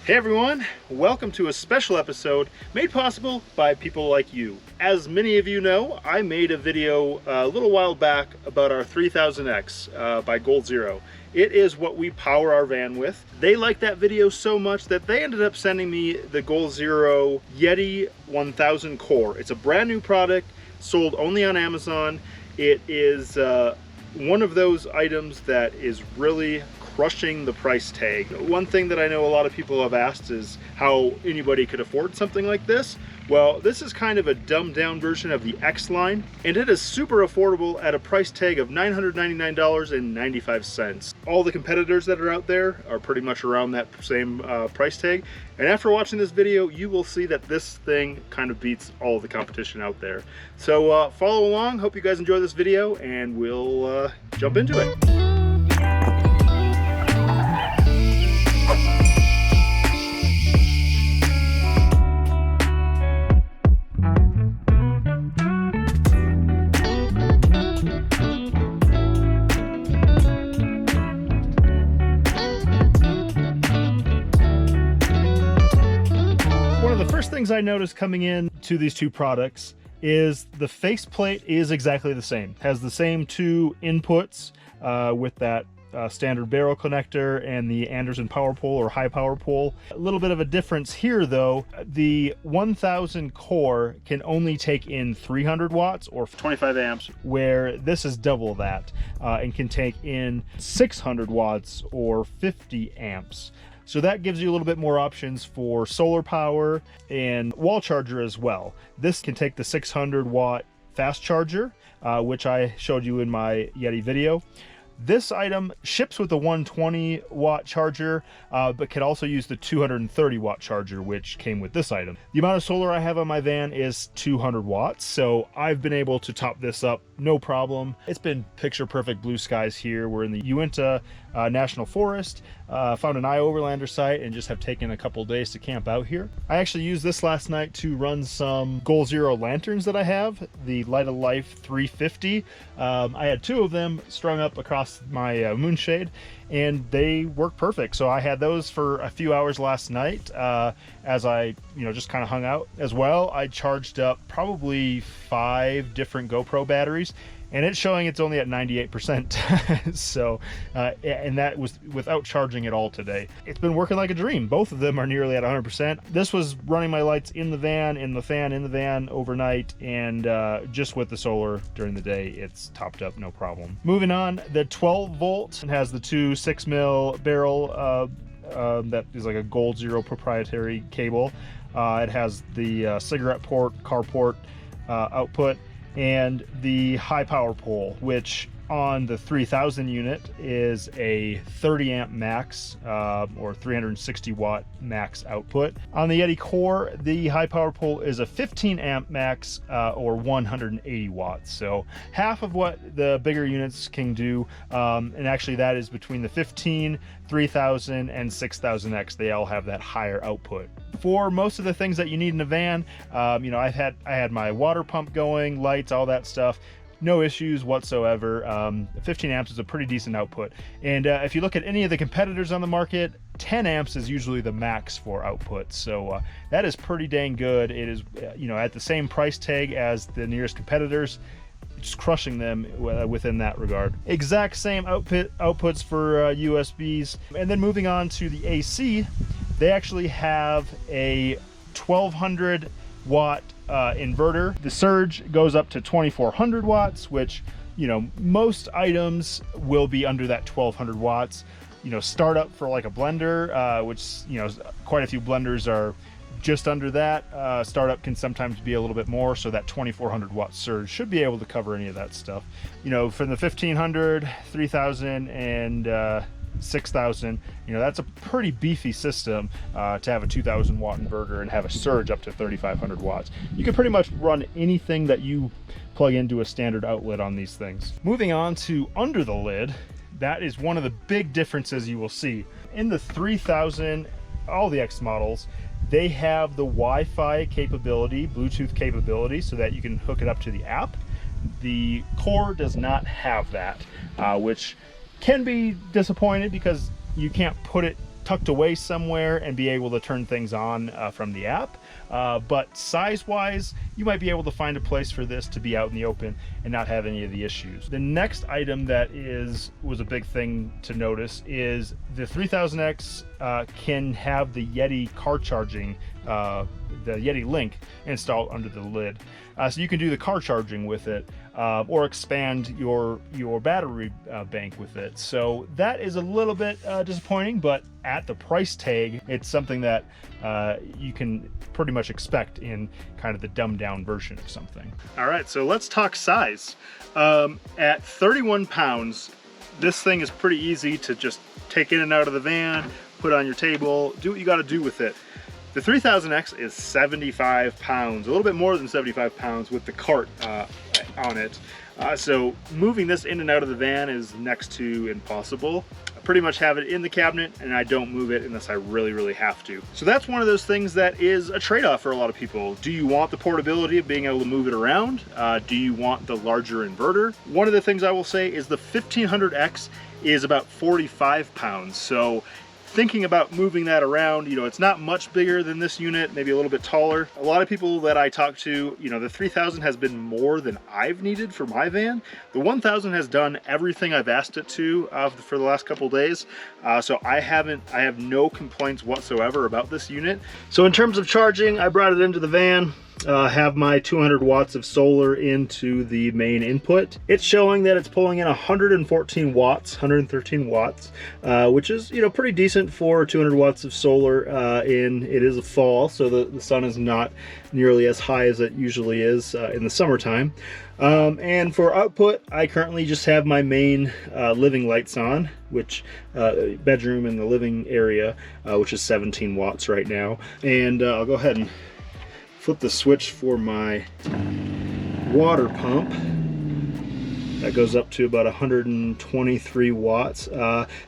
Hey everyone, welcome to a special episode made possible by people like you. As many of you know, I made a video a little while back about our 3000X by goalzero. It is what we power our van with. They liked that video so much that they ended up sending me the goalzero Yeti 1000 Core. It's a brand new product, sold only on Amazon. It is one of those items that is really crushing the price tag. One thing that I know a lot of people have asked is how anybody could afford something like this. Well, this is kind of a dumbed down version of the X line, and it is super affordable at a price tag of $999.95. All the competitors that are out there are pretty much around that same price tag, and after watching this video, you will see that this thing kind of beats all the competition out there. So follow along, hope you guys enjoy this video, and we'll jump into it. First things I noticed coming in to these two products is the faceplate is exactly the same. Has the same two inputs with that standard barrel connector and the Anderson power pole or high power pole. A little bit of a difference here though, the 1000 Core can only take in 300 watts or 25 amps, where this is double that and can take in 600 watts or 50 amps. So that gives you a little bit more options for solar power and wall charger as well. This can take the 600 watt fast charger, which I showed you in my Yeti video. This item ships with the 120 watt charger, but can also use the 230 watt charger, which came with this item. The amount of solar I have on my van is 200 watts, so I've been able to top this up no problem. It's been picture perfect blue skies here. We're in the Uinta National Forest, found an iOverlander site and just have taken a couple days to camp out here. I actually used this last night to run some goalzero lanterns that I have, the vanlife 350. I had two of them strung up across my moonshade, and they work perfect. So I had those for a few hours last night as I just kind of hung out. As well, I charged up probably 5 different GoPro batteries, and it's showing it's only at 98%. So and that was without charging it all today. It's been working like a dream. Both of them are nearly at 100%. This was running my lights in the van, in the fan in the van overnight, and just with the solar during the day, it's topped up no problem. Moving on, the 12 volt has the two 6mm barrel that is like a goalzero proprietary cable. It has the cigarette port, car port output, and the high power pole, which on the 3000 unit is a 30 amp max or 360 watt max output. On the Yeti Core, the high power pole is a 15 amp max or 180 watts. So half of what the bigger units can do, and actually that is between the 15, 3000 and 6000X. They all have that higher output. For most of the things that you need in a van, I had my water pump going, lights, all that stuff. No issues whatsoever. 15 amps is a pretty decent output. And if you look at any of the competitors on the market, 10 amps is usually the max for output. So that is pretty dang good. It is, at the same price tag as the nearest competitors, just crushing them within that regard. Exact same outputs for USBs. And then moving on to the AC, they actually have a 1200 watt inverter. The surge goes up to 2400 watts, which most items will be under that 1200 watts. Startup for like a blender, which quite a few blenders are just under that. Startup can sometimes be a little bit more, so that 2400 watt surge should be able to cover any of that stuff. From the 1500, 3000 and 6000, that's a pretty beefy system to have a 2000 watt inverter and have a surge up to 3500 watts. You can pretty much run anything that you plug into a standard outlet on these things. Moving on to under the lid, that is one of the big differences you will see. In the 3000, all the X models, they have the Wi-Fi capability, Bluetooth capability, so that you can hook it up to the app. The Core does not have that, which can be disappointed because you can't put it tucked away somewhere and be able to turn things on from the app. But size-wise, you might be able to find a place for this to be out in the open and not have any of the issues. The next item that was a big thing to notice is the 3000X can have the Yeti car charging, the Yeti Link installed under the lid. So you can do the car charging with it, or expand your battery bank with it. So that is a little bit disappointing, but at the price tag, it's something that you can pretty much expect in kind of the dumbed down version of something. All right, so let's talk size. At 31 pounds, this thing is pretty easy to just take in and out of the van, put on your table, do what you got to do with it. The 3000X is 75 pounds, a little bit more than 75 pounds with the cart on it. So moving this in and out of the van is next to impossible. I pretty much have it in the cabinet and I don't move it unless I really, really have to. So that's one of those things that is a trade-off for a lot of people. Do you want the portability of being able to move it around? Do you want the larger inverter? One of the things I will say is the 1500X is about 45 pounds. So thinking about moving that around, you know, it's not much bigger than this unit, maybe a little bit taller. A lot of people that I talk to, you know, the 3000 has been more than I've needed for my van. The 1000 has done everything I've asked it to for the last couple days. So I have no complaints whatsoever about this unit. So in terms of charging, I brought it into the van. Have my 200 watts of solar into the main input. It's showing that it's pulling in 113 watts, which is, you know, pretty decent for 200 watts of solar. It is a fall, so the sun is not nearly as high as it usually is in the summertime. And for output, I currently just have my main living lights on, which bedroom and the living area, which is 17 watts right now. And I'll go ahead and flip the switch for my water pump. That goes up to about 123 watts.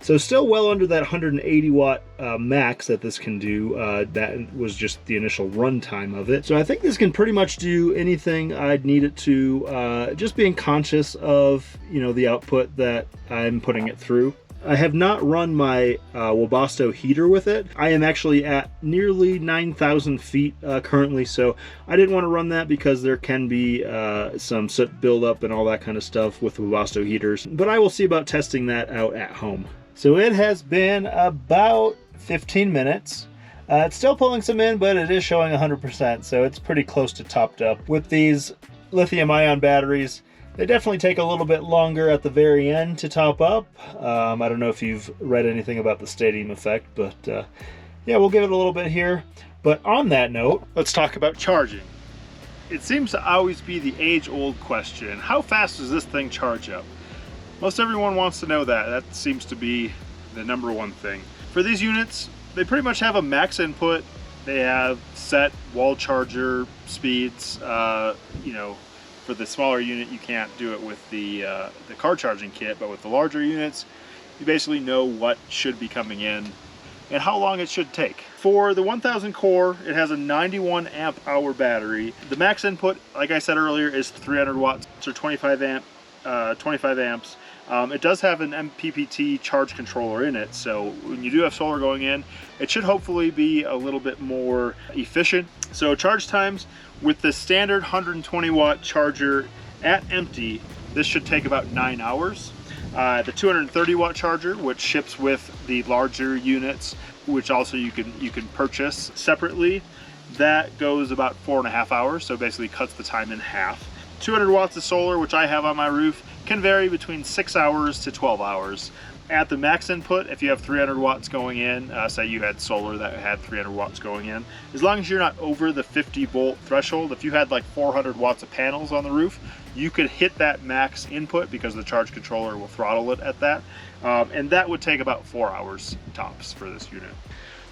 So still well under that 180 watt max that this can do. That was just the initial run time of it. So I think this can pretty much do anything I'd need it to, just being conscious of, you know, the output that I'm putting it through. I have not run my Webasto heater with it. I am actually at nearly 9,000 feet currently, so I didn't want to run that because there can be some soot buildup and all that kind of stuff with Webasto heaters. But I will see about testing that out at home. So it has been about 15 minutes. It's still pulling some in, but it is showing 100%, so it's pretty close to topped up. With these lithium-ion batteries, they definitely take a little bit longer at the very end to top up. I don't know if you've read anything about the stadium effect, but yeah, we'll give it a little bit here. But on that note, let's talk about charging. It seems to always be the age-old question. How fast does this thing charge up? Most everyone wants to know that. That seems to be the number one thing. For these units, they pretty much have a max input. They have set wall charger speeds, you know. For the smaller unit, you can't do it with the car charging kit, but with the larger units, you basically know what should be coming in and how long it should take. For the 1000 core, it has a 91 amp hour battery. The max input, like I said earlier, is 300 watts or 25 amps. It does have an MPPT charge controller in it, so when you do have solar going in, it should hopefully be a little bit more efficient. So charge times, with the standard 120 watt charger at empty, this should take about 9 hours. The 230 watt charger, which ships with the larger units, which also you can purchase separately, that goes about 4.5 hours, so basically cuts the time in half. 200 watts of solar, which I have on my roof, can vary between 6 hours to 12 hours. At the max input, if you have 300 watts going in, say you had solar that had 300 watts going in, as long as you're not over the 50 volt threshold, if you had like 400 watts of panels on the roof, you could hit that max input because the charge controller will throttle it at that. And that would take about 4 hours tops for this unit.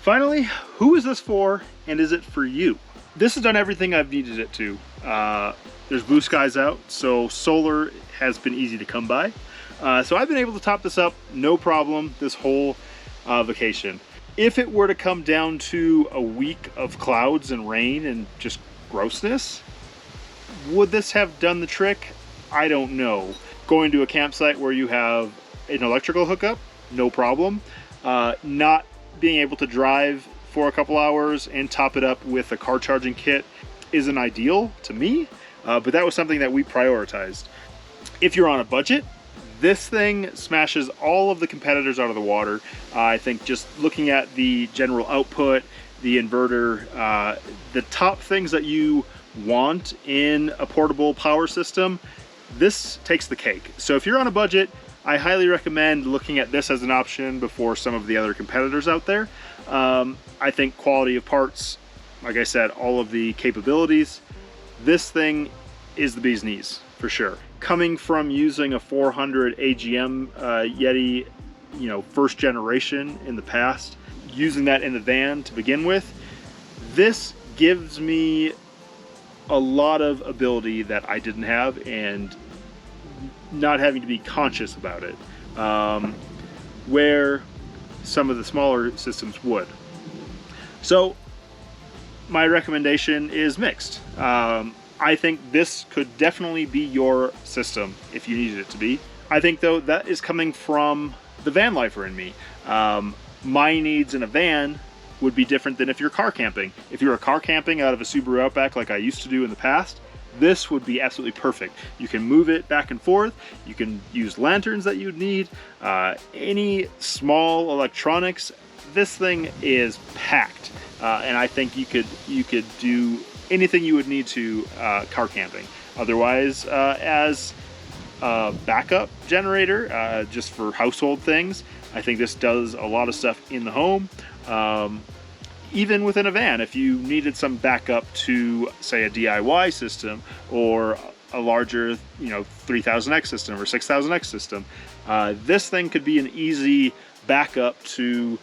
Finally, who is this for and is it for you? This has done everything I've needed it to. There's blue skies out, so solar has been easy to come by. So I've been able to top this up, no problem, this whole vacation. If it were to come down to a week of clouds and rain and just grossness, would this have done the trick? I don't know. Going to a campsite where you have an electrical hookup, no problem. Not being able to drive for a couple hours and top it up with a car charging kit isn't ideal to me, but that was something that we prioritized. If you're on a budget, this thing smashes all of the competitors out of the water. I think just looking at the general output, the inverter, the top things that you want in a portable power system, this takes the cake. So if you're on a budget, I highly recommend looking at this as an option before some of the other competitors out there. I think quality of parts, like I said, all of the capabilities, this thing is the bee's knees for sure. Coming from using a 400 AGM Yeti, you know, first generation in the past, using that in the van to begin with, this gives me a lot of ability that I didn't have, and not having to be conscious about it, where some of the smaller systems would. So my recommendation is mixed. I think this could definitely be your system if you needed it to be. I think though that is coming from the van lifer in me. My needs in a van would be different than if you're car camping. If you're car camping out of a Subaru Outback like I used to do in the past, this would be absolutely perfect. You can move it back and forth. You can use lanterns that you'd need. Any small electronics, this thing is packed. And I think you could do anything you would need to car camping. Otherwise, as a backup generator, just for household things, I think this does a lot of stuff in the home. Even within a van, if you needed some backup to, say, a DIY system or a larger, you know, 3000X system or 6000X system, this thing could be an easy backup to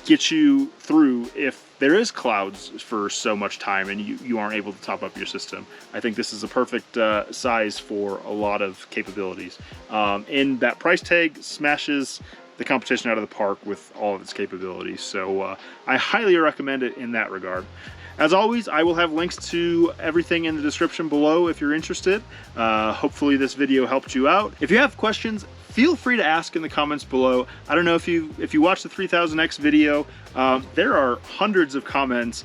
get you through if there is clouds for so much time and you aren't able to top up your system. I think this is a perfect size for a lot of capabilities. And that price tag smashes the competition out of the park with all of its capabilities. So I highly recommend it in that regard. As always, I will have links to everything in the description below if you're interested. Hopefully this video helped you out. If you have questions, feel free to ask in the comments below. I don't know if you watched the 3000X video, there are hundreds of comments,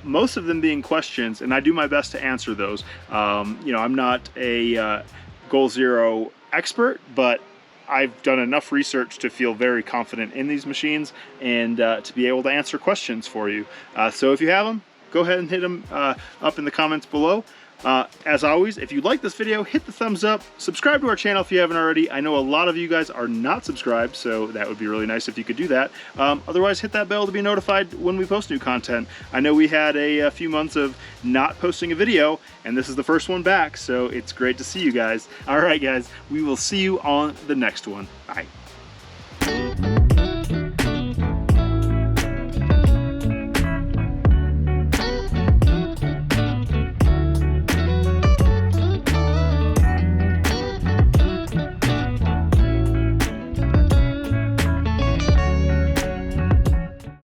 most of them being questions, and I do my best to answer those. You know, I'm not a goalzero expert, but I've done enough research to feel very confident in these machines and to be able to answer questions for you. So if you have them, go ahead and hit them up in the comments below. As always, if you like this video, hit the thumbs up, subscribe to our channel if you haven't already. I know a lot of you guys are not subscribed, so that would be really nice if you could do that. Otherwise, hit that bell to be notified when we post new content. I know we had a few months of not posting a video, and this is the first one back, so it's great to see you guys. All right, guys, we will see you on the next one. Bye.